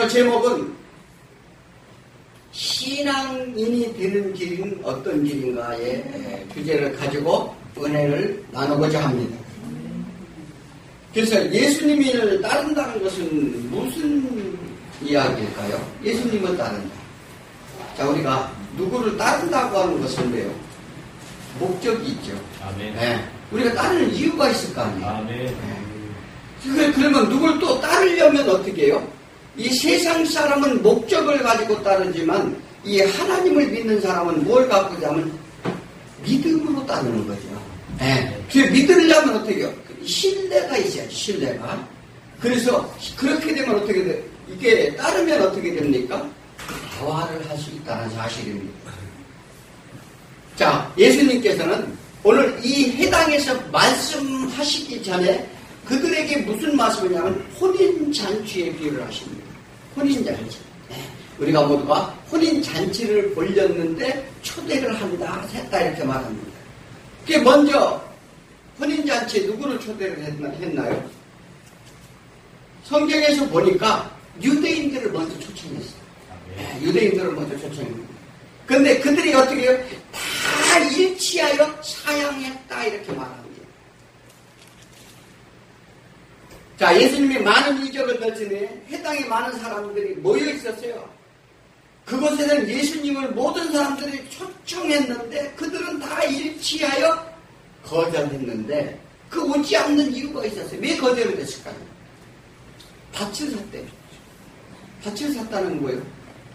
오늘 제목은 신앙인이 되는 길은 어떤 길인가의 주제를 가지고 은혜를 나누고자 합니다. 그래서 예수님을 따른다는 것은 무슨 이야기일까요? 예수님을 따른다. 자, 우리가 누구를 따른다고 하는 것은 왜요? 목적이 있죠. 아멘. 네. 우리가 따르는 이유가 있을 거 아니에요. 아멘. 네. 그러면 누굴 또 따르려면 어떻게 해요? 이 세상 사람은 목적을 가지고 따르지만 이 하나님을 믿는 사람은 뭘 갖고 있냐면 믿음으로 따르는 거죠. 네. 그 믿으려면 어떻게 해요? 신뢰가 있어야지, 신뢰가. 그래서 그렇게 되면 어떻게 돼요? 이게 따르면 어떻게 됩니까? 대화를 할 수 있다는 사실입니다. 자, 예수님께서는 오늘 이 해당에서 말씀하시기 전에 그들에게 무슨 말씀이냐면 혼인잔치의 비유를 하십니다. 혼인잔치. 네. 우리가 모두가 혼인잔치를 올렸는데 초대를 한다, 했다 이렇게 말합니다. 그게 먼저 혼인잔치에 누구를 초대를 했나요? 성경에서 보니까 유대인들을 먼저 초청했어요. 네, 유대인들을 먼저 초청했습니다. 근데 그들이 어떻게 해요? 다 일치하여 사양했다 이렇게 말합니다. 자, 예수님이 많은 이적을 거치니 해당에 많은 사람들이 모여 있었어요. 그곳에는 예수님을 모든 사람들이 초청했는데 그들은 다 일치하여 거절했는데 그 오지 않는 이유가 있었어요. 왜 거절을 했을까요? 밭을 샀대요. 밭을 샀다는 거예요.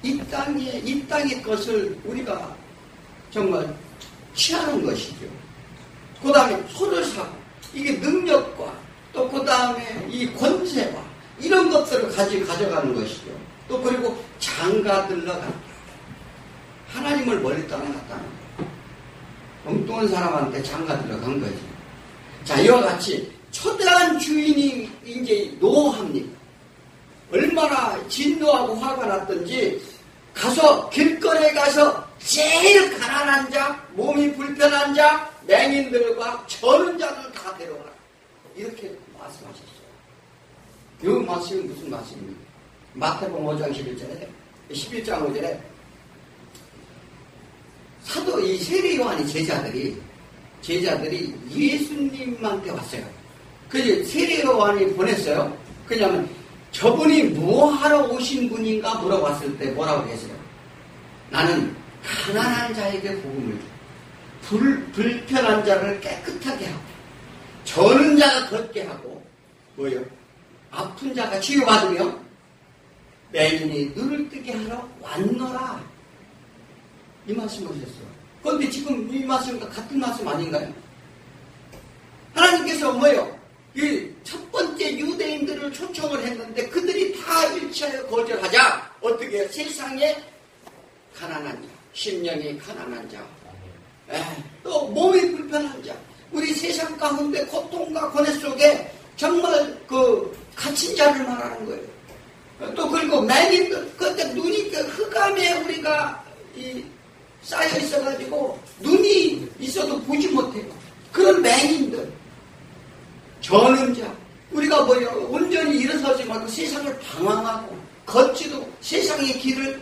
이 땅의 것을 우리가 정말 취하는 것이죠. 그 다음에 소를 사고 이게 능력과 또 그 다음에 이 권세와 이런 것들을 가져가는 것이죠. 또 그리고 장가들러 갔다. 하나님을 멀리 떠나갔다는 거예요. 엉뚱한 사람한테 장가들러 간 거지. 자, 이와 같이 초대한 주인이 이제 노합니다. 얼마나 진노하고 화가 났던지 가서 길거리에 가서 제일 가난한 자, 몸이 불편한 자, 맹인들과 저는 자들 다 데려와라. 이렇게 말씀하셨어요. 이 말씀이 무슨 말씀입니까? 마태복음 5장 11장 5절에 사도 이 세례 요한이 제자들이 예수님한테 왔어요. 그래서 세례 요한이 보냈어요. 그냐면 저분이 뭐하러 오신 분인가 물어봤을 때 뭐라고 했어요? 나는 가난한 자에게 복음을 줘. 불편한 자를 깨끗하게 하고 저는 자가 걷게 하고 뭐요? 아픈 자가 치유받으며 맹인이 눈을 뜨게 하러 왔노라. 이 말씀을 하셨어요. 그런데 지금 이 말씀과 같은 말씀 아닌가요? 하나님께서 뭐요? 이 첫 번째 유대인들을 초청을 했는데 그들이 다 일치하여 거절하자 어떻게 해요? 세상에 가난한 자, 심령이 가난한 자, 또 몸이 불편한 자, 우리 세상 가운데 고통과 고뇌 속에 정말 그 갇힌 자를 말하는 거예요. 또 그리고 맹인들, 그때 눈이 흑암에 우리가 쌓여 있어가지고 눈이 있어도 보지 못해요. 그런 맹인들, 저는 자, 우리가 뭐요? 온전히 일어서지 말고 세상을 방황하고 걷지도 세상의 길을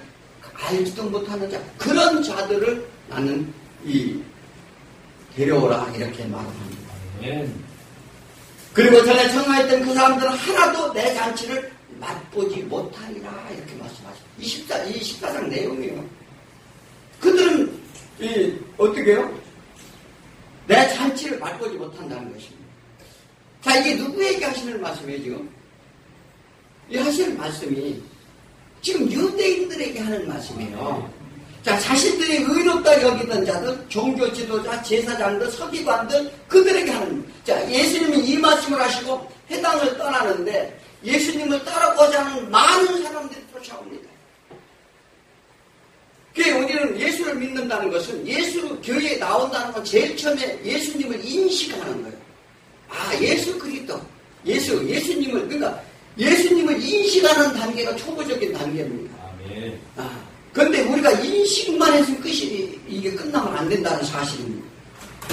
알지도 못하는 자, 그런 자들을 나는 데려오라 이렇게 말합니다. 그리고 전에 청하했던 그 사람들은 하나도 내 잔치를 맛보지 못하리라 이렇게 말씀하십니다. 이 14장 내용이에요. 그들은 어떻게 해요? 내 잔치를 맛보지 못한다는 것입니다. 자, 이게 누구에게 하시는 말씀이에요, 지금? 이 하시는 말씀이 지금 유대인들에게 하는 말씀이에요. 자, 자신들이 의롭다 여기던 자들, 종교 지도자, 제사장들, 서기관들, 그들에게 하는, 자, 예수님이 이 말씀을 하시고 해당을 떠나는데 예수님을 따라가고자 하는 많은 사람들이 쫓아옵니다. 그러니까 우리는 예수를 믿는다는 것은 예수 교회에 나온다는 건 제일 처음에 예수님을 인식하는 거예요. 아, 예수 그리스도, 예수님을, 그러니까 예수님을 인식하는 단계가 초보적인 단계입니다. 아멘. 그런데 우리가 인식만 했으면 이게 끝나면 안 된다는 사실입니다.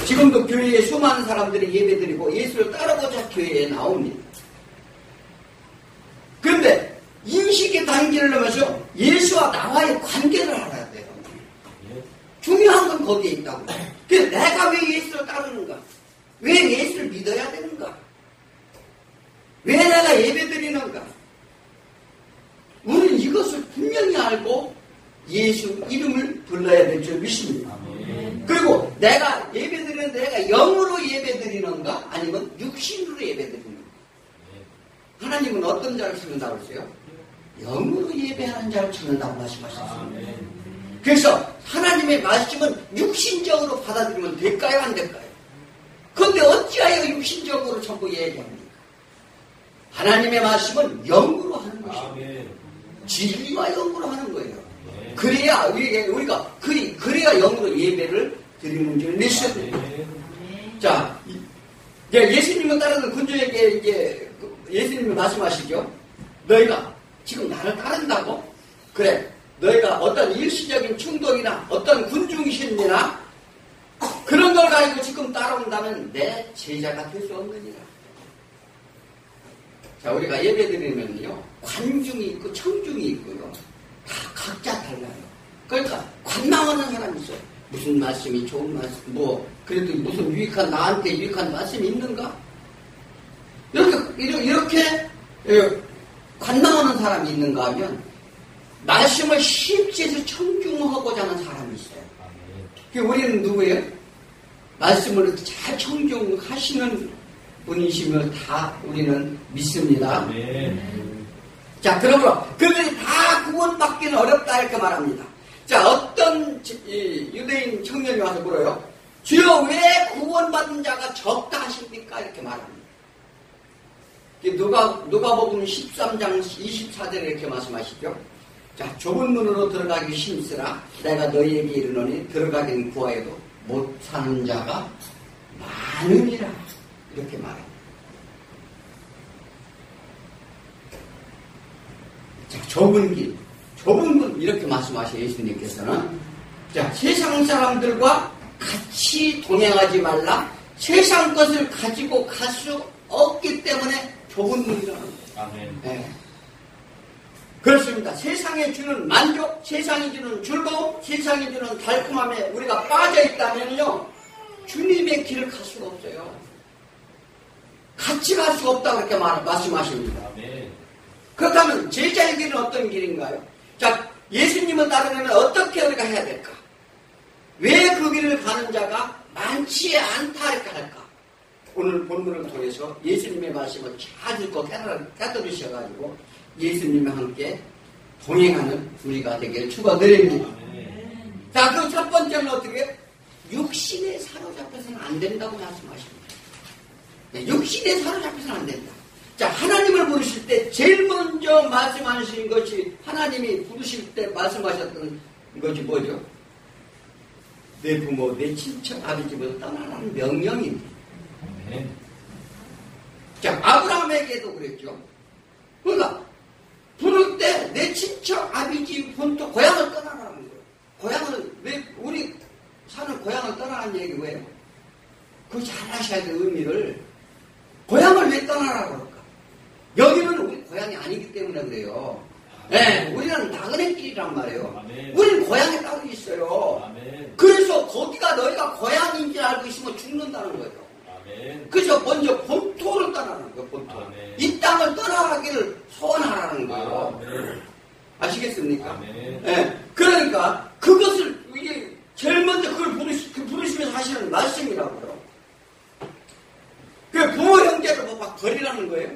지금도 교회에 수많은 사람들이 예배드리고 예수를 따라보자 교회에 나옵니다. 그런데 인식의 단계를 넘어서 예수와 나와의 관계를 알아야 돼요. 중요한 건 거기에 있다고. 그래서 내가 왜 예수를 따르는가? 왜 예수를 믿어야 되는가? 왜 내가 예배 드리는가? 우리는 이것을 분명히 알고 예수 이름을 불러야 될 줄 믿습니다. 그리고 내가 예배 드리는데 내가 영으로 예배 드리는가? 아니면 육신으로 예배 드리는가? 하나님은 어떤 자를 찾는다고 했어요? 영으로 예배하는 자를 찾는다고 말씀하셨습니다. 그래서 하나님의 말씀은 육신적으로 받아들이면 될까요? 안 될까요? 그런데 어찌하여 육신적으로 전부 얘기합니까? 하나님의 말씀은 영으로 하는 것입니다. 진리와 영으로 하는 거예요. 그래야 우리가 그래야 영으로 예배를 드리는 줄 믿으셔야 돼요. 자, 예수님을 따르는 군주에게 이제 예수님이 말씀하시죠. 너희가 지금 나를 따른다고? 그래. 너희가 어떤 일시적인 충동이나 어떤 군중심리나 그런 걸 가지고 지금 따라온다면 내 제자가 될 수 없느니라. 자, 우리가 예배 드리면요, 관중이 있고 청중이 있고요. 다 각자 달라요. 그러니까 관망하는 사람이 있어요. 무슨 말씀이 좋은 말씀, 그래도 무슨 나한테 유익한 말씀이 있는가? 이렇게 관망하는 사람이 있는가 하면 말씀을 실제로 청중하고자 하는 사람이 있어요. 우리는 누구예요? 말씀을 잘 청중하시는 분이시면 다 우리는 믿습니다. 자, 그러므로 그들이 다 구원받기는 어렵다 이렇게 말합니다. 자, 어떤 유대인 청년이 와서 물어요. 주여 왜 구원받은 자가 적다 하십니까? 이렇게 말합니다. 누가복음 13장 24절에 이렇게 말씀하시죠. 자, 좁은 문으로 들어가기 힘쓰라. 내가 너희에게 이르노니 들어가긴 구하여도 못 사는 자가 많으니라. 이렇게 말합니다. 자, 좁은 문 이렇게 말씀하셔요. 예수님께서는. 자, 세상 사람들과 같이 동행하지 말라. 세상 것을 가지고 갈 수 없기 때문에 좁은 문이라는 거예요. 아멘. 네. 그렇습니다. 세상에 주는 만족, 세상이 주는 즐거움, 세상이 주는 달콤함에 우리가 빠져있다면요, 주님의 길을 갈 수가 없어요. 같이 갈 수가 없다고 그렇게 말씀하십니다. 아멘. 그렇다면 제자의 길은 어떤 길인가요? 자, 예수님을 따르려면 어떻게 우리가 해야 될까? 왜 그 길을 가는 자가 많지 않다 이렇게 할까? 오늘 본문을 통해서 예수님의 말씀을 잘 듣고 깨달으셔가지고 예수님과 함께 동행하는 우리가 되길 축원드립니다. 자, 그 첫 번째는 어떻게? 육신에 사로잡혀서는 안 된다고 말씀하십니다. 네, 육신에 사로잡혀서는 안 된다. 자, 하나님을 부르실 때 제일 먼저 말씀하시는 것이 하나님이 부르실 때 말씀하셨던 것이 뭐죠? 내 부모, 내 친척, 아비집을 떠나라는 명령입니다. 자, 아브라함에게도 그랬죠. 그러니까 부를 때 내 친척, 아비집, 본토, 고향을 떠나라는 거예요. 고향을 왜 우리 사는 고향을 떠나라는 얘기 왜요? 그거 잘 아셔야 될 의미를. 고향을 왜 떠나라고 할까? 여기는 우리 고향이 아니기 때문에 그래요. 네, 우리는 나그네 길이란 말이에요. 아멘. 우리는 고향에 따로 있어요. 아멘. 그래서 거기가 너희가 고향인 줄 알고 있으면 죽는다는 거예요. 아멘. 그래서 먼저 본토를 떠나는 거예요. 본토. 아멘. 이 땅을 떠나가기를 소원하라는 거예요. 아멘. 아시겠습니까? 아멘. 네, 그러니까 그것을 이게 제일 먼저 그걸 부르시면서 하시는 말씀이라고요. 그 부모 형제를 막 버리라는 거예요.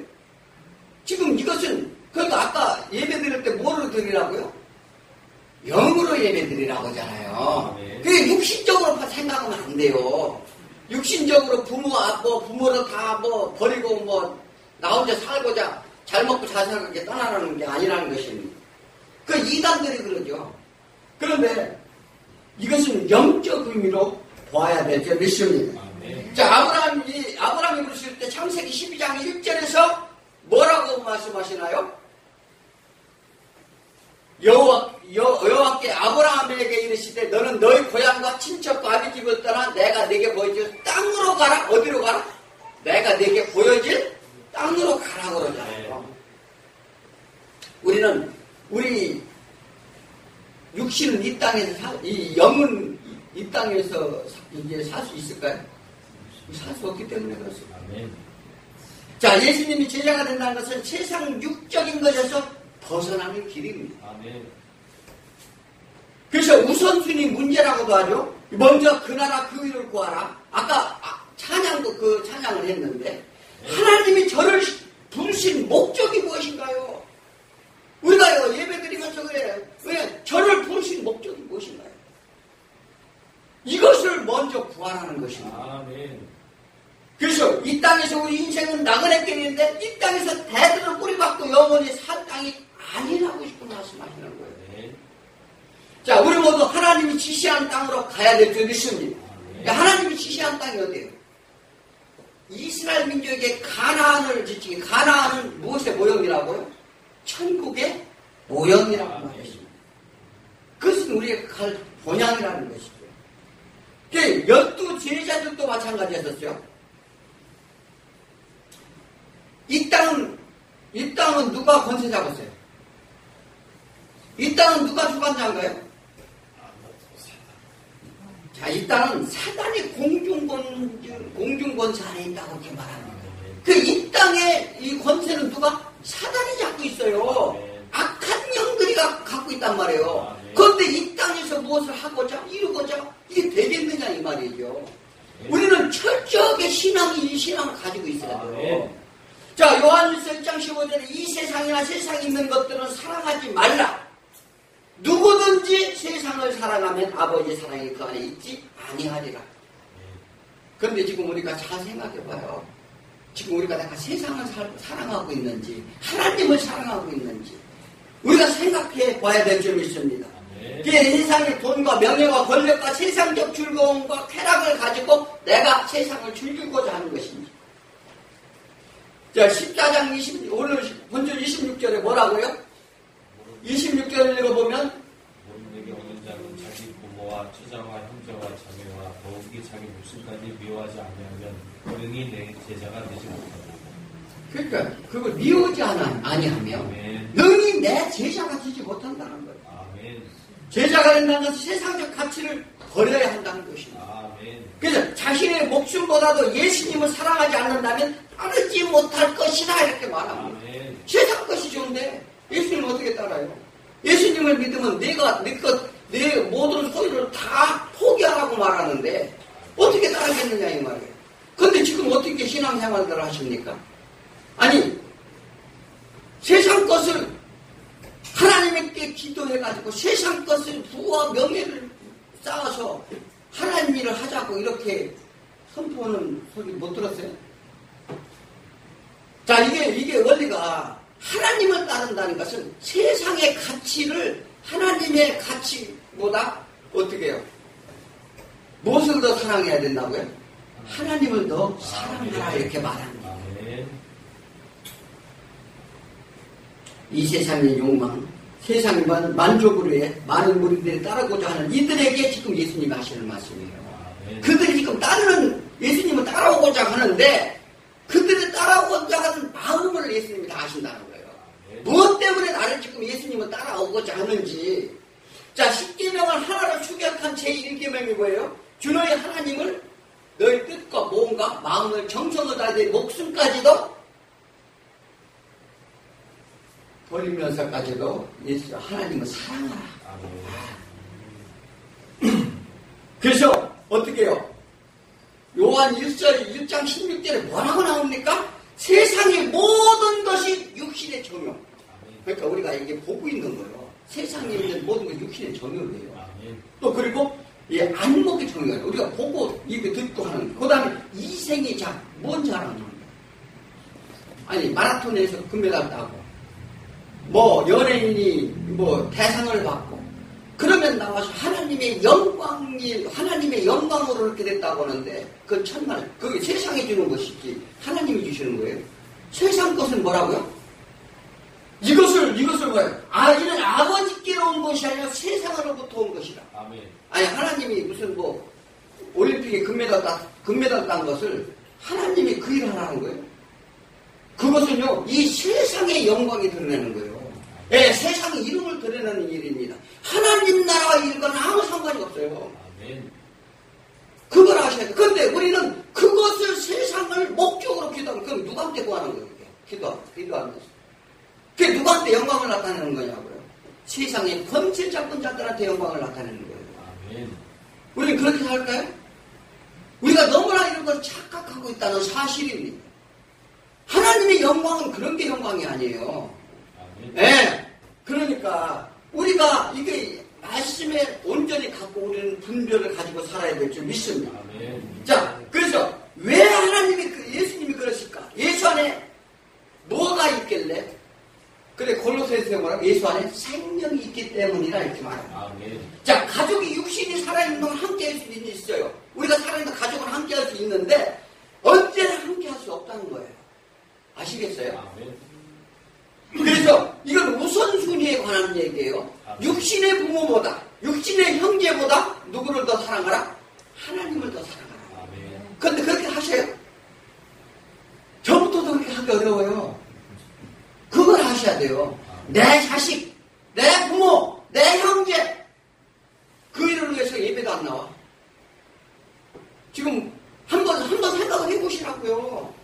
지금 이것은 그러니까 아까 예배 드릴 때 뭐를 드리라고요? 영으로 예배 드리라고 하잖아요. 네. 그게 육신적으로 생각하면 안 돼요. 육신적으로 부모를 다 버리고 나 혼자 살고자 잘 먹고 잘 살게 떠나라는 게 아니라는 것입니다. 그 이단들이 그러죠. 그런데 이것은 영적 의미로 보아야 될 줄 믿습니다. 자, 아브라함이 그러실 때 창세기 12장 1절에서 뭐라고 말씀하시나요? 여호와께 아브라함에게 이르시되 너는 너희 고향과 친척과 아비집을 떠나 내가 네게 보여줄 땅으로 가라. 어디로 가라? 내가 네게 보여줄 땅으로 가라 그러잖아요. 우리는 우리 육신은 이 땅에서 이 영은 이 땅에서 이제 살 수 있을까요? 살 수 없기 때문에 그렇습니다. 아멘. 자, 예수님이 제자가 된다는 것은 세상 육적인 것에서 벗어나는 길입니다. 아멘. 그래서 우선순위 문제라고도 하죠. 먼저 그 나라 그 의를 구하라. 아까 찬양도 그 찬양을 했는데 하나님이 저를 부르신 목적이 무엇인가요? 우리가요 예배드리면서 그래요. 왜 저를 부르신 목적이 무엇인가요? 이것을 먼저 구하라는 것입니다. 아멘. 그래서 이 땅에서 우리 인생은 나그네 길인데 이 땅에서 대들을 뿌리박고 영원히 살 땅이 아니라고 지금 말씀하시는 거예요. 네. 자, 우리 모두 하나님이 지시한 땅으로 가야 될 줄 믿습니다. 네. 하나님이 지시한 땅이 어디예요? 이스라엘 민족에게 가나안을 지키기. 가나안은 무엇의 모형이라고요? 천국의 모형이라고 말했습니다. 그것은 우리가 갈 본향이라는 것이죠. 12 제자들도 마찬가지였었죠. 이 땅은 누가 권세 잡았어요? 이 땅은 누가 주관자인가요? 자, 이 땅은 사단이 공중권세 안에 있다고 이렇게 말합니다. 이 땅의 이 권세는 누가? 사단이 잡고 있어요. 악한 영들이 갖고 있단 말이에요. 그런데 이 땅에서 무엇을 하고자, 이루고자, 이게 되겠느냐, 이 말이죠. 우리는 철저하게 이 신앙을 가지고 있어야 돼요. 자, 요한일서 1장 15절에 이 세상이나 세상에 있는 것들은 사랑하지 말라. 누구든지 세상을 사랑하면 아버지의 사랑이 그 안에 있지 아니하리라. 그런데 지금 우리가 잘 생각해봐요. 지금 우리가 내가 세상을 사랑하고 있는지 하나님을 사랑하고 있는지 우리가 생각해 봐야 될 점이 있습니다. 그게 세상의 돈과 명예와 권력과 세상적 즐거움과 쾌락을 가지고 내가 세상을 즐기고자 하는 것인지. 자, 14장 오늘 본절 26절에 뭐라고요? 26절을 읽어보면 모든에게 오는 자는 자기 부모와 처자와 형제와 자매와 더욱이 자기 목숨까지 미워하지 아니하면 능히 내 제자가 되지 못하고. 그러니까 그걸 미워하지 아니하면 능히 내 제자가 되지 못한다는 거예요. 아멘. 제자가 된다는 것은 세상적 가치를 버려야 한다는 것입니다. 아멘. 그래서 자신의 목숨보다도 예수님을 사랑하지 않는다면 따르지 못할 것이다 이렇게 말합니다. 아멘. 세상 것이 좋은데 예수님을 어떻게 따라요? 예수님을 믿으면 내 모든 소유를 다 포기하라고 말하는데 어떻게 따르겠느냐 이 말이에요. 그런데 지금 어떻게 신앙생활을 하십니까? 아니 세상 것을 하나님께 기도해가지고 세상 것을 부와 명예를 쌓아서 하나님 일을 하자고 이렇게 선포하는 소리 못 들었어요? 자, 이게 원리가 하나님을 따른다는 것은 세상의 가치를 하나님의 가치보다 어떻게 해요? 무엇을 더 사랑해야 된다고요? 하나님을 더 사랑하라 이렇게 말합니다. 이 세상의 욕망, 세상의 만족을 위해 많은 무리들이 따르고자 하는 이들에게 지금 예수님이 하시는 말씀이에요. 그들이 지금 예수님을 따라오고자 하는데 그들이 따라오고자 하는 마음을 예수님이 다 아신다는 거예요. 무엇 때문에 나를 지금 예수님을 따라오고자 하는지. 자, 10계명을 하나로 축약한 제1계명이 뭐예요? 주 너의 하나님을 너의 뜻과 몸과 마음을 정성을 다해 목숨까지도 버리면서까지도 하나님을 사랑하라. 그래서 어떻게 해요? 요한 1장 16절에 뭐라고 나옵니까? 세상의 모든 것이 육신의 정욕. 그러니까 우리가 이게 보고 있는 거예요. 세상에 있는 모든 것이 육신의 정욕이에요. 또 그리고 안목의 정욕이에요. 우리가 보고 이게 듣고 하는 거. 그 다음에 이생의 자, 뭔 자랑하는 거예요? 아니 마라톤에서 금메달 따고 연예인이 대상을 받고 그러면 나와서 하나님의 영광으로 이렇게 됐다고 하는데 그 천만 그게 세상에 주는 것이지 하나님이 주시는 거예요. 세상 것은 뭐라고요? 이것을 뭐예요? 이는 아버지께로 온 것이 아니라 세상으로부터 온 것이다. 아멘. 아니 하나님이 무슨 올림픽에 금메달 딴 것을 하나님이 그 일을 하라는 거예요. 그것은요 이 세상의 영광이 드러내는 거예요. 예, 세상의 이름을 드러내는 일입니다. 하나님 나라와 일과는 아무 상관이 없어요. 아멘. 그걸 아셔야 돼요. 그런데 우리는 그것을 세상을 목적으로 기도하면 그럼 누구한테 구하는 거예요? 기도하면서. 그게 누구한테 영광을 나타내는 거냐고요? 세상의 권세 잡은 자들한테 영광을 나타내는 거예요. 아멘. 우리는 그렇게 살까요? 우리가 너무나 이런 걸 착각하고 있다는 사실입니다. 하나님의 영광은 그런 게 영광이 아니에요. 아멘. 네. 그러니까 우리가 이게 말씀에 온전히 갖고 우리는 분별을 가지고 살아야 될 줄 믿습니다. 아멘. 자, 그래서 왜 하나님이 예수님이 그러실까? 예수 안에 뭐가 있길래? 그래 골로새서에 뭐라고? 예수 안에 생명이 있기 때문이라 이렇게 말합니다. 아멘. 자, 가족이 육신이 살아있는 동안 함께 할 수 있어요. 우리가 살아있는 가족은 함께 할 수 있는데 언제나 함께 할 수 없다는 거예요. 아시겠어요? 아멘. 그래서 이건 우선순위에 관한 얘기예요. 육신의 부모보다, 육신의 형제보다 누구를 더 사랑하라? 하나님을 더 사랑하라. 아멘. 그런데 그렇게 하셔요. 저부터도 그렇게 하기 어려워요. 그걸 하셔야 돼요. 내 자식, 내 부모, 내 형제, 그 일을 위해서 예배도 안 나와. 지금 한번 생각을 해보시라고요.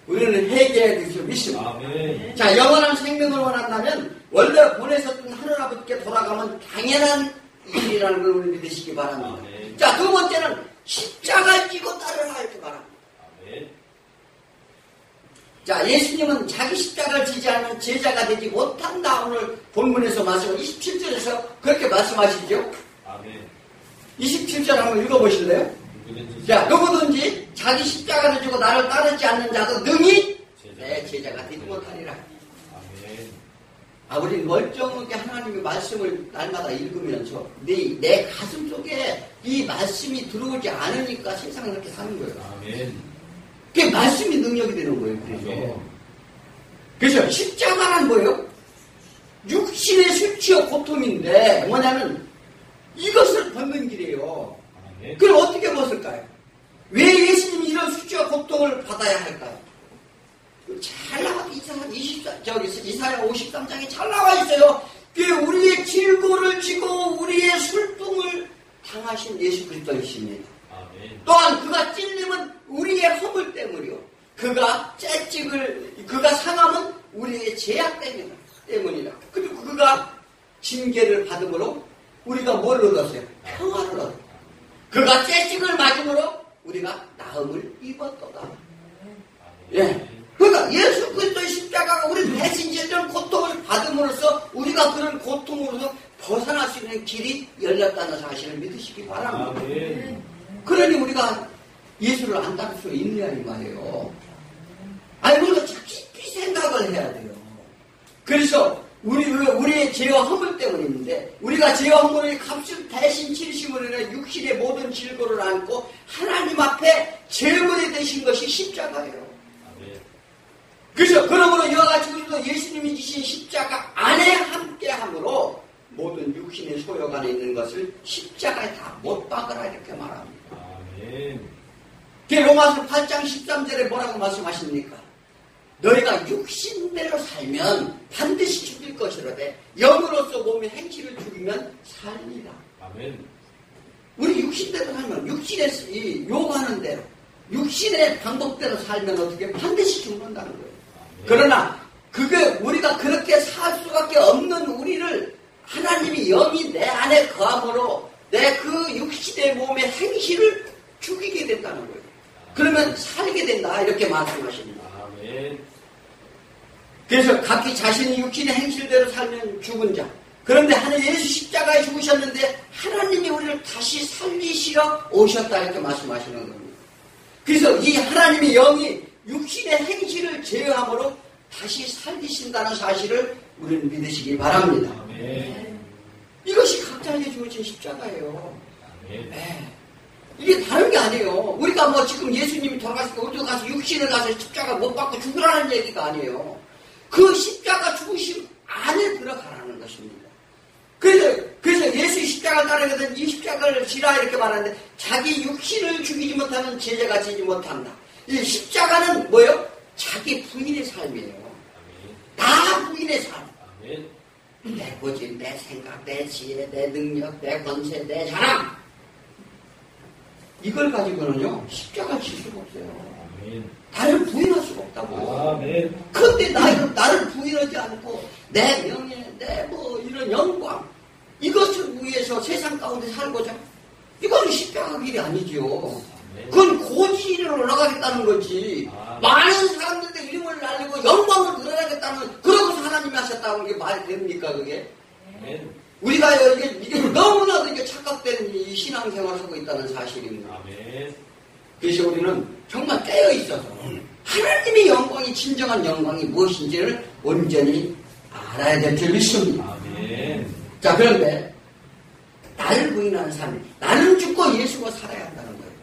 우리는 회개해야 되죠. 믿습니다. 아멘. 자, 영원한 생명을 원한다면 원래 보내셨던 하늘아버지께 돌아가면 당연한 일이라는 걸 우리 믿으시기 바랍니다. 아멘. 자, 두 번째는 십자가를 지고 따르라 이렇게 말합니다. 아멘. 자, 예수님은 자기 십자가를 지지 않는 제자가 되지 못한다. 오늘 본문에서 말씀 27절에서 그렇게 말씀하시죠. 아멘. 27절 한번 읽어보실래요? 누구든지 자, 누구든지 자기 십자가를 지고 나를 따르지 않는 자도 능히 내 제자가 되지 못하리라. 아멘. 우리 멀쩡하게 하나님의 말씀을 날마다 읽으면서 내 가슴 속에 이 말씀이 들어오지 않으니까 세상을 그렇게 사는 거예요. 아멘. 그게 말씀이 능력이 되는 거예요. 그래서. 그래서 십자가란 뭐예요? 육신의 수치와 고통인데 뭐냐면 이것을 벗는 길이에요. 아멘. 그럼 어떻게 벗을까요? 왜 예수님이 이런 수치와 고통을 받아야 할까요? 잘 나와 이사야 53장에 잘 나와 있어요. 그 우리의 질고를 지고 우리의 술통을 당하신 예수 그리스도이십니다. 아멘. 또한 그가 찔림은 우리의 허물 때문이요. 그가 상함은 우리의 죄악 때문이라. 그리고 그가 징계를 받음으로 우리가 뭘 얻었어요? 평화를 얻었어요. 그가 채찍을 맞음으로 우리가 나음을 입었도다. 예. 그러니까 예수 그리스도의 십자가가 우리 대신 이런 고통을 받음으로써 우리가 그런 고통으로서 벗어날 수 있는 길이 열렸다는 사실을 믿으시기 바랍니다. 아멘. 그러니 우리가 예수를 안 따를 수 있느냐 이 말이에요. 아니 우리가 깊이 생각을 해야 돼요. 그래서 우리의 죄와 허물 때문인데 우리가 죄와 허물의 값을 대신 치르심으로 인해 육신의 모든 질고를 안고 하나님 앞에 제물이 되신 것이 십자가예요. 그래서 그러므로 이와 같이 우리도 예수님이 지신 십자가 안에 함께함으로 모든 육신의 소욕 안에 있는 것을 십자가에 다 못 박으라 이렇게 말합니다. 아멘. 로마서 8장 13절에 뭐라고 말씀하십니까? 너희가 육신대로 살면 반드시 죽일 것이로되 영으로서 몸의 행실을 죽이면 살리라. 아멘. 우리 육신대로 살면 육신의 요구하는 대로 육신의 방법대로 살면 어떻게 반드시 죽는다는 거예요. 그러나 우리가 그렇게 살 수밖에 없는 우리를 하나님이 영이 내 안에 거함으로 내 그 육신의 몸의 행실을 죽이게 된다는 거예요. 그러면 살게 된다 이렇게 말씀하십니다. 아멘. 그래서 각기 자신이 육신의 행실대로 살면 죽은 자. 그런데 하나님 예수 십자가에 죽으셨는데 하나님이 우리를 다시 살리시러 오셨다 이렇게 말씀하시는 겁니다. 그래서 이 하나님의 영이 육신의 행실을 제어함으로 다시 살리신다는 사실을 우리는 믿으시기 바랍니다. 아멘. 이것이 각자에게 주어진 십자가예요. 아멘. 네. 이게 다른 게 아니에요. 우리가 뭐 지금 예수님이 돌아가실 때 어디 가서 육신을 가서 십자가 못 받고 죽으라는 얘기가 아니에요. 그 십자가 죽으심 안에 들어가라는 것입니다. 그래서 예수의 십자가를 따르거든 이 십자가를 지라 이렇게 말하는데 자기 육신을 죽이지 못하는 제자가 지지 못한다. 이 십자가는 뭐예요? 자기 부인의 삶이에요. 나 부인의 삶. 아멘. 내 고집, 내 생각, 내 지혜, 내 능력, 내 권세, 내 자랑. 이걸 가지고는요, 십자가 질 수가 없어요. 아멘. 나를 부인할 수가 없다고. 아멘. 그런데 나를 부인하지 않고, 내 명예, 내 이런 영광, 이것을 위해서 세상 가운데 살고자. 이건 십자가 길이 아니죠. 그건 고지를 올라가겠다는 거지. 많은 사람들의 이름을 날리고 영광을 드러나겠다는, 그러고서 하나님이 하셨다는 게 말이 됩니까, 그게? 아멘. 우리가 이게 너무나도 이게 착각된 이 신앙생활을 하고 있다는 사실입니다. 아멘. 그래서 우리는 정말 깨어 있어서 하나님의 영광이, 진정한 영광이 무엇인지를 온전히 알아야 될 줄 믿습니다. 아멘. 자, 그런데 나를 부인하는 삶, 나는 죽고 예수가 살아야 한다는 거예요.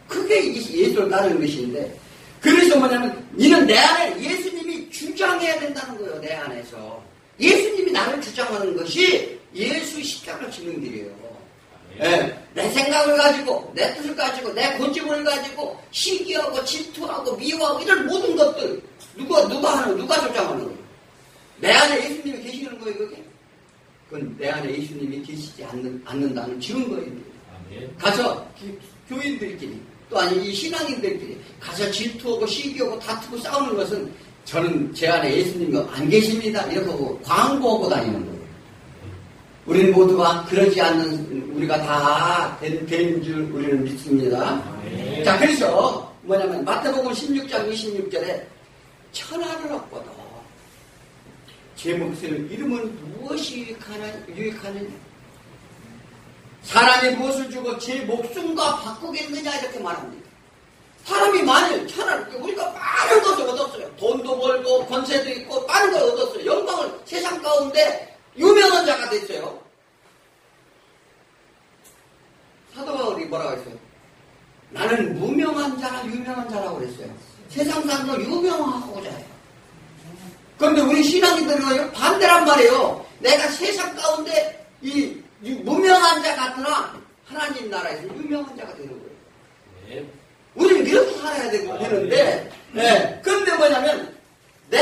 그게 예수를 따르는 것인데, 그래서 뭐냐면 이는 내 안에 예수님이 주장해야 된다는 거예요. 내 안에서 예수님이 나를 주장하는 것이 예수 십자가를 지는 길이에요. 네, 내 생각을 가지고, 내 뜻을 가지고, 내 고집을 가지고 시기하고 질투하고 미워하고 이런 모든 것들 누가 주장하는 거예요? 내 안에 예수님이 계시는 거예요. 그게? 그건 내 안에 예수님이 계시지 않는다는 증거입니다. 아멘. 가서 교인들끼리, 또 아니 이 신앙인들끼리 가서 질투하고 시기하고 다투고 싸우는 것은 저는 제 안에 예수님이 안 계십니다 이렇게 하고 광고하고 다니는 거예요. 우리는 모두가 그러지 않는, 우리가 다 된 줄 우리는 믿습니다. 네. 자, 그래서 뭐냐면 마태복음 16장 26절에 천하를 얻고도 제 몫을 잃으면 무엇이 유익하느냐? 사람이 무엇을 주고 제 목숨과 바꾸겠느냐 이렇게 말합니다. 사람이 만일 우리가 많은 것을 얻었어요. 돈도 벌고 권세도 있고 많은 걸 얻었어요. 영광을 세상 가운데 유명한 자가 됐어요. 사도 바울이 뭐라고 했어요? 나는 무명한 자나 유명한 자라고 그랬어요. 세상 사람도 유명하고자 해요. 그런데 우리 신앙인들은 반대란 말이에요. 내가 세상 가운데 이 무명한 자 같으나 하나님 나라에서 유명한 자가 되는 거예요. 네. 우리는 이렇게 살아야 되는데, 네. 그런데 뭐냐면, 내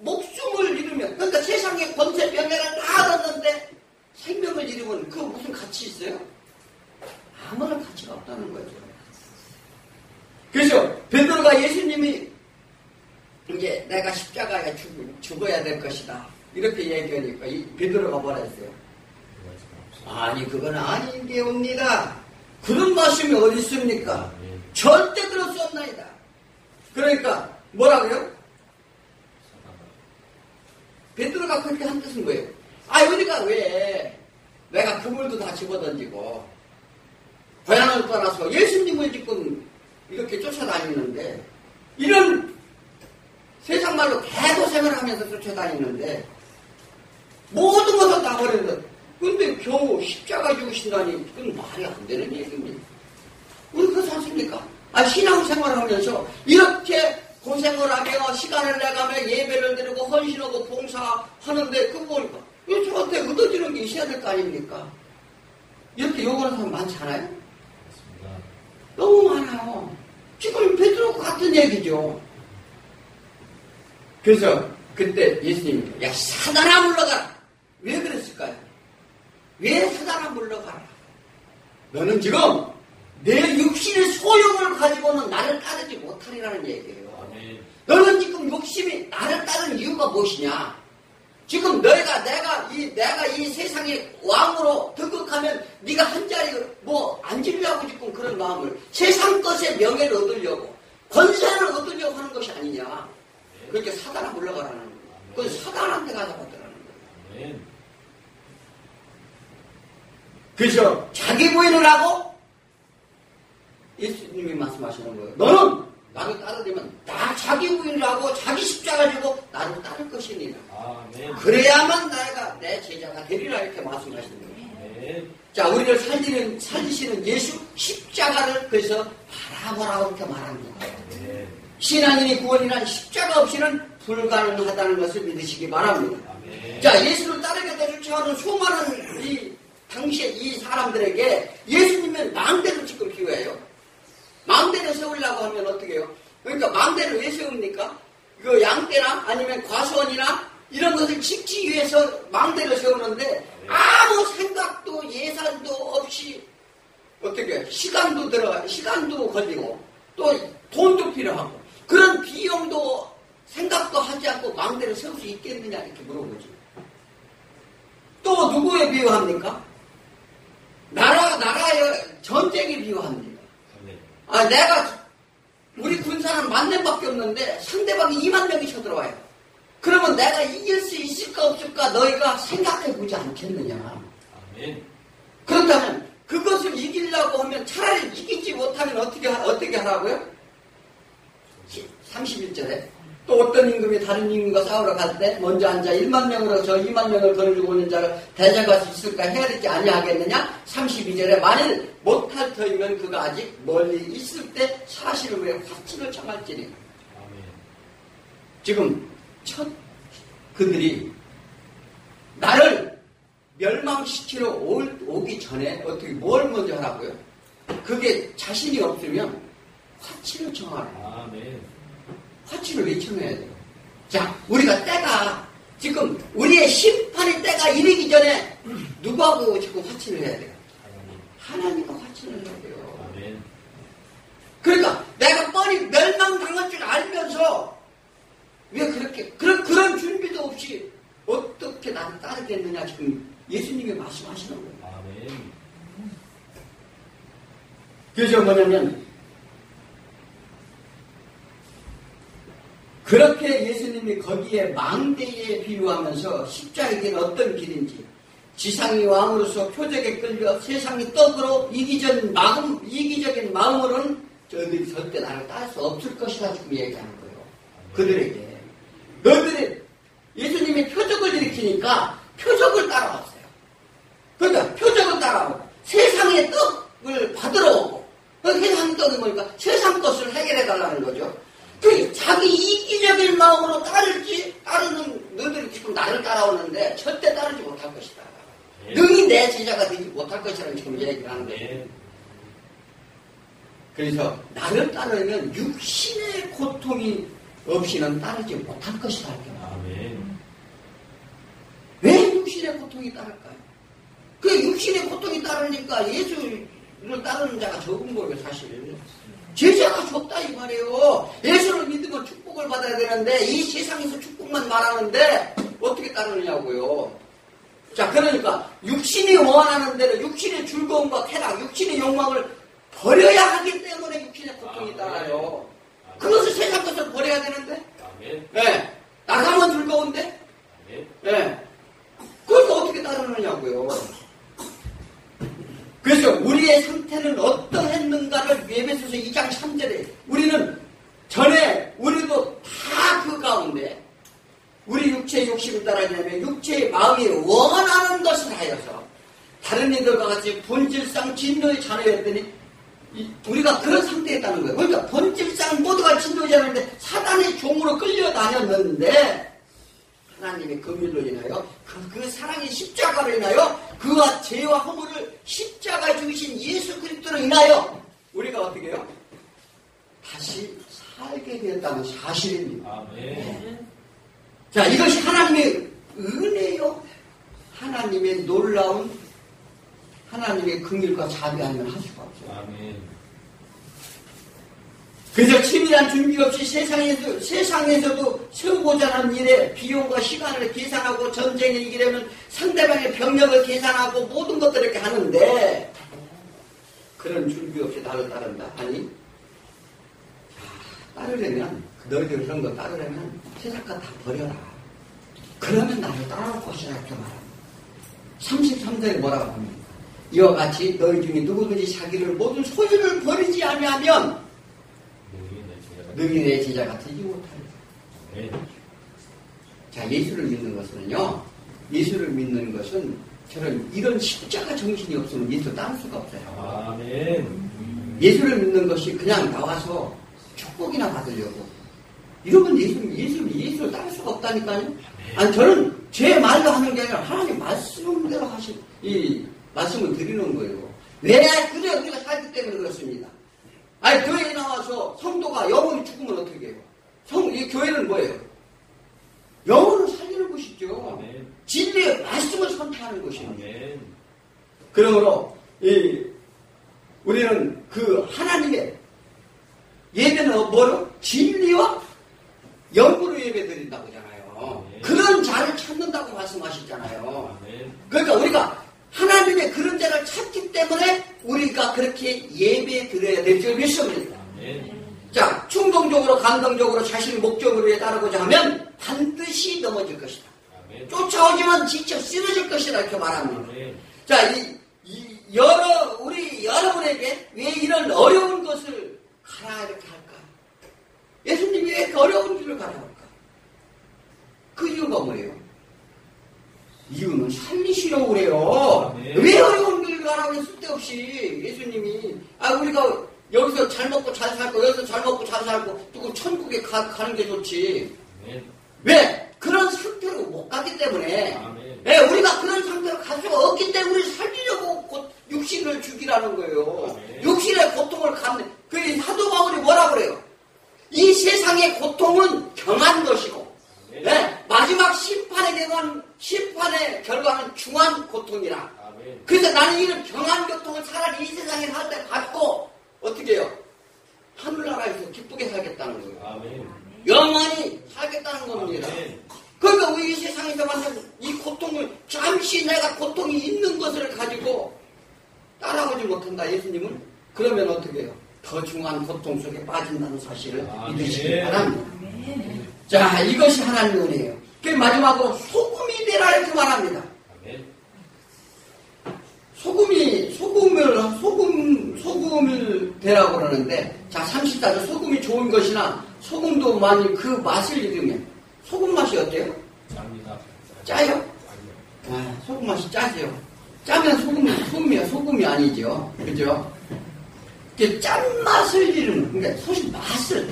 목숨을 잃으면, 그러니까 세상의 권세, 명예를 다 얻었는데, 생명을 잃으면 그 무슨 가치 있어요? 아무런 가치가 없다는 거죠. 그래서, 베드로가 예수님이, 이제 내가 십자가에 죽어야 될 것이다. 이렇게 얘기하니까, 베드로가 뭐라 했어요? 아니, 그건 아닌 게 옵니다. 그런 말씀이 어디 있습니까? 절대 그럴 수 없나이다. 그러니까 뭐라고요? 베드로가 그렇게 한 뜻은 뭐예요? 우리가 왜 내가 그물도 다 집어던지고 고향을 떠나서 예수님을 지금 이렇게 쫓아다니는데, 이런 세상 말로 개고생을 하면서 쫓아다니는데 모든 것을 다 버렸는데, 근데 겨우 십자가 죽으신다니 그건 말이 안 되는 얘기입니다. 우리 그거 사십니까? 신앙생활을 하면서 이렇게 고생을 하며 시간을 내가며 예배를 드리고 헌신하고 봉사하는데 그거 보니까 이거 저한테 얻어지는 게 있어야 될 거 아닙니까? 이렇게 요구하는 사람 많지 않아요? 맞습니다. 너무 많아요. 지금 베드로 같은 얘기죠. 그래서 그때 예수님이 야 사단아 물러가라. 왜 그랬을까요? 왜 사단아 물러가라? 너는 지금 내 육신의 소욕을 가지고는 나를 따르지 못하리라는 얘기예요. 아멘. 너는 지금 욕심이 나를 따르는 이유가 무엇이냐? 지금 내가 이 세상의 왕으로 등극하면 네가 한 자리 앉으려고 지금 그런 마음을, 세상 것의 명예를 얻으려고 권세를 얻으려고 하는 것이 아니냐? 그렇게 사단아 물러가라는 거예요. 그건 사단한테 가서 받으라는 거예요. 아멘. 그래서 자기 부인을 하고 예수님이 말씀하시는 거예요. 너는 나를 따르려면 나 자기 부인을 하고 자기 십자가 지고 나를 따를 것이니라. 아멘. 그래야만 내가 내 제자가 되리라 이렇게 말씀하시는 거예요. 아멘. 자, 우리를 살리시는 예수 십자가를 그래서 바라보라고 이렇게 말합니다. 아멘. 신앙인의 구원이란 십자가 없이는 불가능하다는 것을 믿으시기 바랍니다. 아멘. 자, 예수를 따르겠다 쫓아가는 수많은 이 당시에 이 사람들에게 예수님은 망대를 지금 비유해요. 망대를 세우려고 하면 어떻게 해요? 그러니까 망대를 왜 세웁니까? 그 양떼나 아니면 과수원이나 이런 것을 짓기 위해서 그러는데 아무 생각도 예산도 없이 어떻게 시간도 걸리고 또 돈도 필요하고 그런 비용도 생각도 하지 않고 마음대로 세울 수 있겠느냐 이렇게 물어보지. 또 누구에 비유합니까? 나라의 전쟁에 비유합니다. 우리 군사는 10,000명밖에 없는데 상대방이 20,000명이 쳐들어와요. 그러면 내가 이길 수 있을까 없을까 너희가 생각해보지 않겠느냐. 아멘. 그렇다면 그것을 이기려고 하면 차라리 이기지 못하면 어떻게 하라고요? 31절에 또 어떤 임금이 다른 임금과 싸우러 갈 때 먼저 앉아 10,000명으로 저 20,000명을 거느리고 오는 자를 대적할 수 있을까 헤아리지 아니하겠느냐. 32절에 만일 못할 터이면 그가 아직 멀리 있을 때 사실을 왜 화친을 청할지니. 지금 그들이 나를 멸망시키러 오기 전에 어떻게 뭘 먼저 하라고요? 그게 자신이 없으면 화친을 청하라. 아멘. 화친을 왜 청해야 돼요? 자, 우리가 때가 지금 우리의 심판의 때가 이르기 전에 누구하고 지금 화친을 해야 돼요? 하나님과 화친을 해야 돼요. 아멘. 그러니까 내가 뻔히 멸망당할 줄 알면서 왜 그렇게 그런 준비도 없이 어떻게 나를 따르겠느냐 지금 예수님이 말씀하시는 거예요. 아멘. 그래서 뭐냐면 그렇게 예수님이 거기에 망대에 비유하면서 십자가에는 어떤 길인지 지상의 왕으로서 표적에 끌려 세상의 떡으로 이기적인 마음으로는 저들이 절대 나를 따를 수 없을 것이라 지금 얘기하는 거예요. 그들에게 너희들이 예수님이 표적을 일으키니까 표적을 따라왔어요. 그러니까 표적을 따라오고 세상의 떡을 받으러 오고 세상의 떡이 뭐니까 세상 것을 해결해 달라는 거죠. 자기 이기적인 마음으로 따르는 너희들이 지금 나를 따라오는데 절대 따르지 못할 것이다. 능히 내 제자가 되지 못할 것이라는 지금 얘기를 하는데 그래서 나를 따르면 육신의 고통이 없이는 따르지 못할 것이다. 아멘. 왜 육신의 고통이 따를까요? 그 육신의 고통이 따르니까 예수를 따르는 자가 적은 거예요, 사실. 제자가 적다 이 말이에요. 예수를 믿으면 축복을 받아야 되는데 이 세상에서 축복만 말하는데 어떻게 따르느냐고요. 자, 그러니까 육신이 원하는 대로 육신의 즐거움과 쾌락, 육신의 욕망을 버려야 하기 때문에 육신의 고통이 따라요. 그것을 세상 것을 버려야 되는데 네. 나가면 즐거운데 네. 그걸 어떻게 따르느냐고요. 그래서 우리의 상태는 어떠했는가를 에베소서 2장 3절에 우리는 전에 우리도 다 그 가운데 우리 육체의 욕심을 따라가면 육체의 마음이 원하는 것을 하여서 다른 이들과 같이 본질상 진노의 자녀였더니 우리가 그런 상태에 있다는 거예요. 그러니까 본질상 모두가 진노의 자녀인데 사단의 종으로 끌려다녔는데 하나님의 긍휼로 인하여 그 사랑의 십자가로 인하여 그와 죄와 허물을 십자가에 죽이신 예수 그리스도로 인하여 우리가 어떻게 해요? 다시 살게 되었다는 사실입니다. 아멘. 자, 이것이 하나님의 은혜요. 하나님의 놀라운 하나님의 긍휼과 자비 아니면 할 수가 없어요. 아멘. 그래서 치밀한 준비 없이 세상에서도 세우고자 하는 일에 비용과 시간을 계산하고 전쟁에 이기려면 상대방의 병력을 계산하고 모든 것들을 이렇게 하는데 그런 준비 없이 나를 따른다. 아니, 따르려면 너희들 그런 거 따르려면 세상 거 다 버려라. 그러면 나를 따라올 것이라 이렇게 말합니다. 33절에 뭐라고 합니까? 이와 같이 너희 중에 누구든지 자기를 모든 소유를 버리지 아니하면 능히 내 제자가 되지 못하리라. 자, 예수를 믿는 것은요, 예수를 믿는 것은 이런 십자가 정신이 없으면 예수 따를 수가 없어요. 아멘. 예수를 믿는 것이 그냥 나와서 축복이나 받으려고 이러면 예수를 따를 수가 없다니까요. 아니, 저는 제 말로 하는 게 아니라 하나님 말씀대로 이 말씀을 드리는 거예요. 왜? 그래, 우리가 살기 때문에 그렇습니다. 아니, 교회에 나와서 성도가 영혼이 죽으면 어떻게 해요? 이 교회는 뭐예요? 영혼을 살리는 것이죠. 아멘. 진리의 말씀을 선택하는 것입니다. 아멘. 그러므로 우리는 그 하나님의 예배는 뭐로? 진리와 영으로 예배 드린다고 하잖아요. 아멘. 그런 자를 찾는다고 말씀하셨잖아요. 아멘. 그러니까 우리가 하나님의 그런 자를 찾기 때문에 우리가 그렇게 예배 드려야 될 줄 믿습니다. 아멘. 자, 충동적으로 감동적으로 자신의 목적을 위해 따르고자 하면 반드시 넘어질 것이다. 아멘. 쫓아오지만 직접 쓰러질 것이다 이렇게 말합니다. 아멘. 자, 우리 여러분에게 왜 이런 어려운 것을 가라 이렇게 할까? 예수님이 왜 그 어려운 길을 가라 할까? 그 이유가 뭐예요? 이유는 살리시려고 그래요. 네. 왜 어려운 길을 가라고 쓸데없이 예수님이 우리가 여기서 잘 먹고 잘 살고 여기서 잘 먹고 잘 살고 또 천국에 가는 게 좋지. 아멘. 왜? 그런 상태로 못 가기 때문에. 아멘. 네, 우리가 그런 상태로 갈 수가 없기 때문에 우리 살리려고 육신을 죽이라는 거예요. 아멘. 육신의 고통을 갖는. 그 사도 바울이 뭐라 그래요? 이 세상의 고통은 경한 것이고, 아멘. 네, 마지막 심판의 결과는 중한 고통이라. 아멘. 그래서 나는 이런 경한 고통을 차라리 이 세상에 살 때 갖고 어떻게 해요? 하늘나라에서 기쁘게 살겠다는 거예요. 아멘. 영원히 살겠다는 겁니다. 아멘. 그러니까 우리 이 세상에서 만든 이 고통을 잠시 내가 고통이 있는 것을 가지고 따라오지 못한다 예수님은 그러면 어떻게 해요? 더 중한 고통 속에 빠진다는 사실을 믿으시기 바랍니다. 자, 이것이 하나님의 은혜예요. 그 마지막으로 소금이 되라 이렇게 말합니다. 아멘. 소금을 되라고 그러는데, 자, 34절 소금이 좋은 것이나 소금도 만일 그 맛을 잃으면 소금 맛이 어때요? 짭니다. 짜요? 아니요. 소금 맛이 짜죠. 짜면 소금이 아니죠. 그죠? 짠맛을 잃는, 그러니까 소식 맛을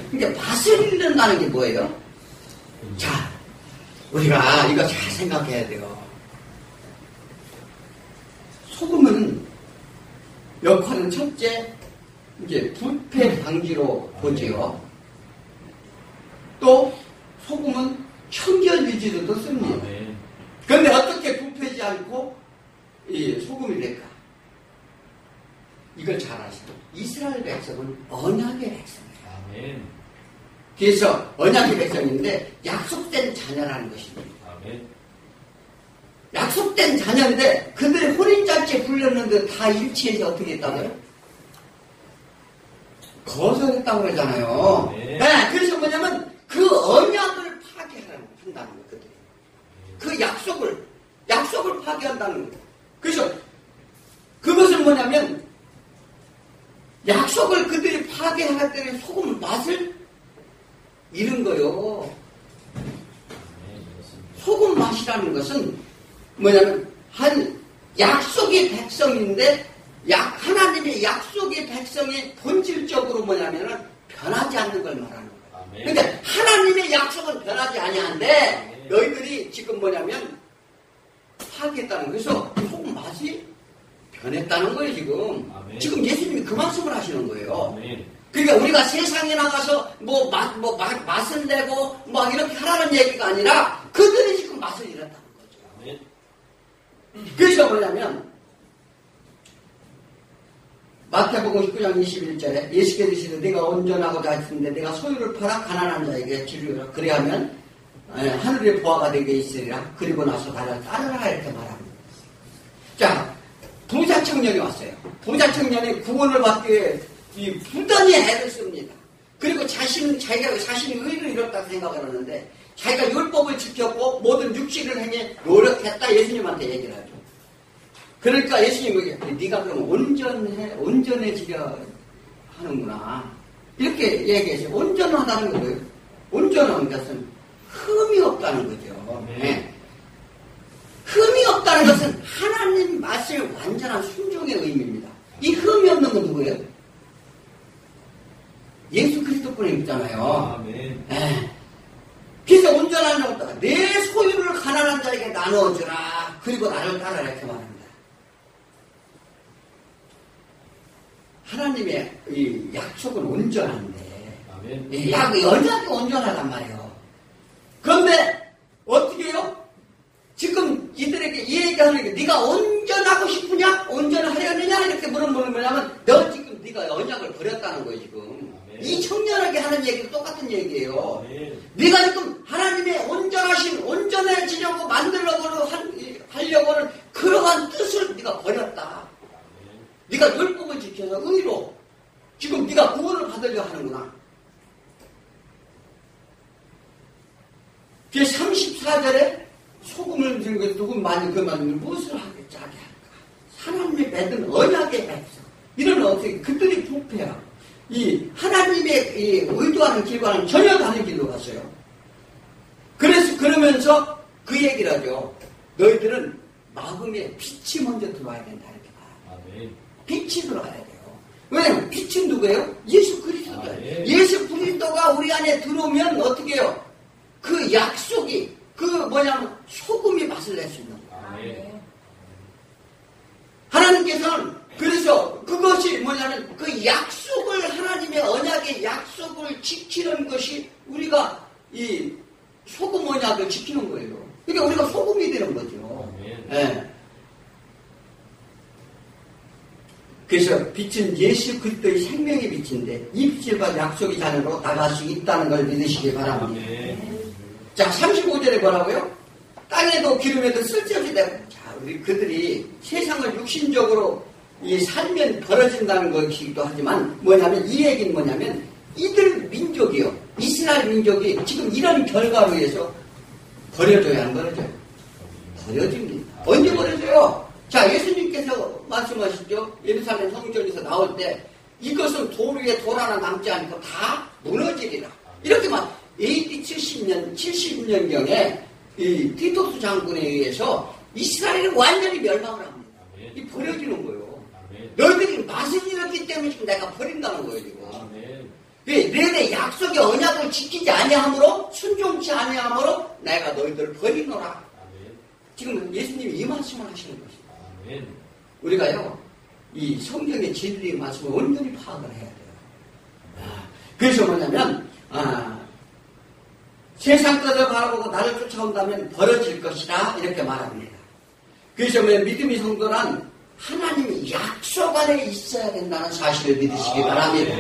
잃는다는 게 뭐예요? 자, 우리가 이거 잘 생각해야 돼요. 소금은 역할은 첫째, 이제 부패 방지로 보지요. 또 소금은 청결 유지로도 씁니다. 아멘. 그런데 어떻게 부패지 않고 이 소금이 될까? 이걸 잘 아시죠? 이스라엘 백성은 언약의 백성이에요. 아멘. 그래서 언약의 백성인데 약속된 자녀라는 것입니다. 아멘. 약속된 자녀인데 그들이 혼인잔치에 불렸는데 다 일치해서 어떻게 했다고요? 거절했다고 그러잖아요. 네. 네, 그래서 뭐냐면 그 언약을 파괴한다는 거예요. 그들이. 그 약속을 파괴한다는 거예요. 그래서 그것은 뭐냐면 약속을 그들이 파괴하기 때문에 소금 맛을 잃은 거예요. 소금 맛이라는 것은 뭐냐면 한 약속의 백성인데 하나님의 약속의 백성이 본질적으로 뭐냐면은 변하지 않는 걸 말하는 거예요. 아멘. 그러니까 하나님의 약속은 변하지 아니한데 너희들이 지금 뭐냐면 파괴했다는 거예요. 그래서 소금 맛이 변했다는 거예요 지금. 아멘. 지금 예수님이 그 말씀을 하시는 거예요. 아멘. 그러니까 우리가 세상에 나가서 맛을 내고 막 이렇게 하라는 얘기가 아니라 그들이 지금 맛을 잃었다는 거죠. 아멘. 그래서 뭐냐면 마태복음 19장 21절에 예수께서 이르시되 내가 온전하고자 했는데 내가 소유를 팔아 가난한 자에게 주리라 그래야면 하늘의 보화가 되게 있으리라. 그리고 나서 나를 따르라 이렇게 말합니다. 자, 부자 청년이 왔어요. 부자 청년이 구원을 받기 위해 부단히 애를 씁니다. 그리고 자기가 자신이 의를 이뤘다고 생각을 하는데 자기가 율법을 지켰고 모든 육신을 행해 노력했다 예수님한테 얘기를 하죠. 그러니까 예수님이 네가 그럼 온전해지려 하는구나 이렇게 얘기해서 온전하다는 거예요. 온전한 것은 흠이 없다는 거죠. 네. 흠이 없다는 것은 하나님 말씀에 완전한 순종의 의미입니다. 이 흠이 없는 건 누구예요? 예수 그리스도뿐에 있잖아요. 아멘. 네. 그래서 온전한 자가 내 소유를 가난한 자에게 나누어주라. 그리고 나를 따르라 이렇게 말합니다. 하나님의 이 약속은 온전한데 아멘. 이 언약이 온전하단 말이에요. 그런데 하는 게 네가 온전하고 싶으냐? 온전하려느냐? 이렇게 물어보는 뭐냐면 너 지금 네가 언약을 버렸다는 거예요 지금. 이 청년에게 하는 얘기도 똑같은 얘기예요. 네가 지금 하나님의 온전해지려고 만들려고 하려고 하는 그러한 뜻을 네가 버렸다. 네가 율법을 지켜서 의로 지금 네가 구원을 받으려 하는구나. 그 34절에 소금을 준 것에 누군 많이 그 말은 무엇을 하게 짜게 할까? 하나님의 맺은 언약의 백성. 이런 어떻게 그들이 부패야. 이 하나님의 이 의도하는 길과는 전혀 다른 길로 갔어요. 그래서 그러면서 그 얘기를 하죠. 너희들은 마음에 빛이 먼저 들어와야 된다 이렇게 말합니다. 빛이 들어와야 돼요. 왜냐면 빛은 누구예요? 예수 그리스도예요. 예수 그리스도가 우리 안에 들어오면 어떻게 해요? 그 약속이 뭐냐면 소금이 맛을 낼 수 있는 거예요. 하나님께서는 그래서 그것이 뭐냐면 그 약속을 하나님의 언약의 약속을 지키는 것이 우리가 이 소금 언약을 지키는 거예요. 그러니까 우리가 소금이 되는 거죠. 네. 그래서 빛은 예수 그리스도의 생명의 빛인데 이 빛을 봐 약속의 자녀로 나갈 수 있다는 걸 믿으시기 바랍니다. 자, 35절에 뭐라고요? 땅에도 기름에도 쓸데없이 되고. 자, 우리 그들이 세상을 육신적으로 이 살면 벌어진다는 것이기도 하지만 뭐냐면 이 얘기는 뭐냐면 이들 민족이요. 이스라엘 민족이 지금 이런 결과로 해서 버려져야 안 버려져요? 버려집니다. 언제 버려져요? 자, 예수님께서 말씀하시죠. 예루살렘 성전에서 나올 때 이것은 돌 위에 돌 하나 남지 않고 다 무너지리라. 이렇게 막 AD 70년경에 이 티토스 장군에 의해서 이스라엘이 완전히 멸망을 합니다. 이 버려지는 거예요. 너희들이 맛을 잃었기 때문에 지금 내가 버린다는 거예요, 지금. 너희들의 약속의 언약을 지키지 아니함으로, 순종치 아니함으로 내가 너희들을 버리노라. 지금 예수님이 이 말씀을 하시는 것입니다. 우리가요, 이 성경의 진리의 말씀을 온전히 파악을 해야 돼요. 그래서 뭐냐면, 세상 것을 바라보고 나를 쫓아온다면 벌어질 것이다. 이렇게 말합니다. 그래서 믿음의 성도란 하나님이 약속 안에 있어야 된다는 사실을 믿으시기 바랍니다.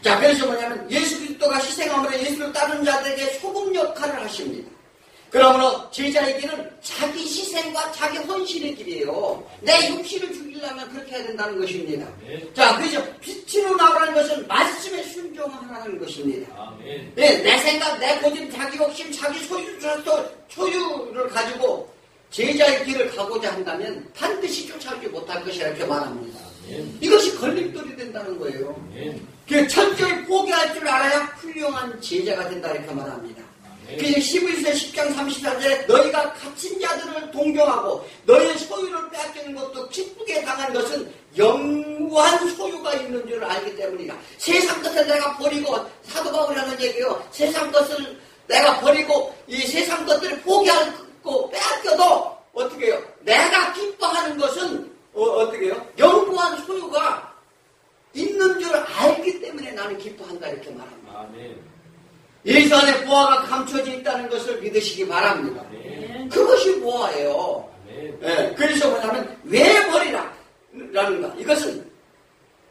자, 그래서 뭐냐면 예수 그리스도가 희생함으로 예수를 따르는 자들에게 소금 역할을 하십니다. 그러므로 제자의 길은 자기 희생과 자기 헌신의 길이에요. 내 육신을 죽이려면 그렇게 해야 된다는 것입니다. 자, 그래서 빛으로 나오라는 것은 말씀에 순종하라는 것입니다. 네, 내 생각, 내 고집, 자기 욕심, 자기 소유를 가지고 제자의 길을 가고자 한다면 반드시 쫓아오지 못할 것이라 이렇게 말합니다. 이것이 걸림돌이 된다는 거예요. 그 철저히 포기할 줄 알아야 훌륭한 제자가 된다 이렇게 말합니다. 그래서 11세 10장 34절에 너희가 갇힌 자들을 동경하고 너희의 소유를 빼앗기는 것도 기쁘게 당한 것은 영원한 소유가 있는 줄 알기 때문이다. 세상 것을 내가 버리고 사도 바울이 하는 얘기예요. 세상 것을 내가 버리고 이 세상 것들을 포기하고 빼앗겨도 어떻게 해요? 내가 기뻐하는 것은 어떻게 해요? 영원한 소유가 있는 줄 알기 때문에 나는 기뻐한다 이렇게 말합니다. 아멘. 예수 안에 보화가 감춰져 있다는 것을 믿으시기 바랍니다. 아멘. 그것이 보화예요. 네, 그래서 뭐냐면 왜 버리라? 라는가? 이것은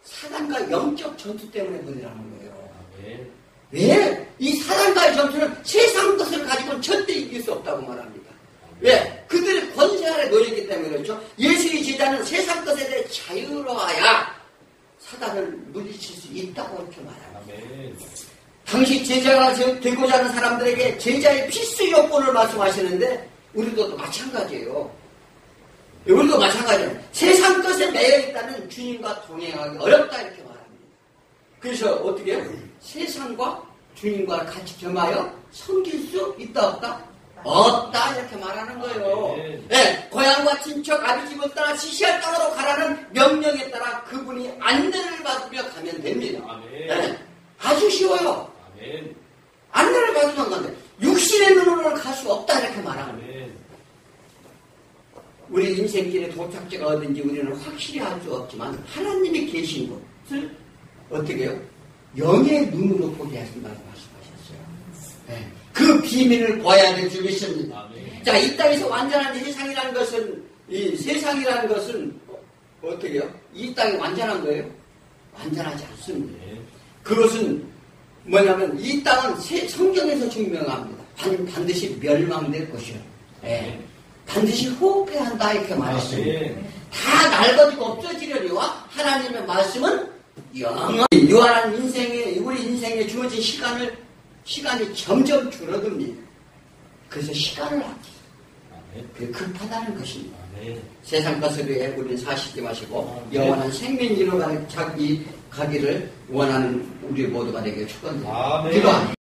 사단과 영적 전투 때문에 버리라는 거예요. 아멘. 왜? 이 사단과의 전투는 세상 것을 가지고는 절대 이길 수 없다고 말합니다. 왜? 그들의 권세 아래 놓였기 때문에 그렇죠. 예수의 제자는 세상 것에 대해 자유로워야 사단을 물리칠 수 있다고 이렇게 말합니다. 당시 제자가 되고자 하는 사람들에게 제자의 필수 요건을 말씀하시는데 우리도 마찬가지예요. 우리도 마찬가지예요. 세상 것에 매여 있다면 주님과 동행하기 어렵다 이렇게 말합니다. 그래서 어떻게 해요? 세상과 주님과 같이 겸하여 섬길 수 있다 없다? 없다 이렇게 말하는 거예요. 네, 고향과 친척 아비집을 따라 지시할 땅으로 가라는 명령에 따라 그분이 안내를 받으며 가면 됩니다. 네, 아주 쉬워요. 안내를 받으면 가는데 육신의 눈으로는 갈 수 없다 이렇게 말합니다. 우리 인생길의 도착지가 어딘지 우리는 확실히 알 수 없지만 하나님이 계신 곳을 어떻게 해요? 영의 눈으로 보게 하신다고 말씀하셨어요. 네. 그 비밀을 보아야 될 줄 믿습니다. 자, 이 땅에서 완전한 세상이라는 것은 이 세상이라는 것은 어떻게요? 이 땅이 완전한 거예요? 완전하지 않습니다. 네. 그것은 뭐냐면 이 땅은 성경에서 증명합니다. 반드시 멸망될 것이요. 예. 반드시 후패한다 이렇게 말했습니다. 네. 다 낡아지고 없어지려니와 하나님의 말씀은 영원히 유한한 인생에 우리 인생에 주어진 시간이 점점 줄어듭니다. 그래서 시간을 아끼고 그게 급하다는 것입니다. 네. 세상 것을 위해 우리는 사시지 마시고 네. 영원한 생명 이루어 자기 가기를 원하는 우리 모두가 되게 축원드립니다. 아멘. 기도합니다.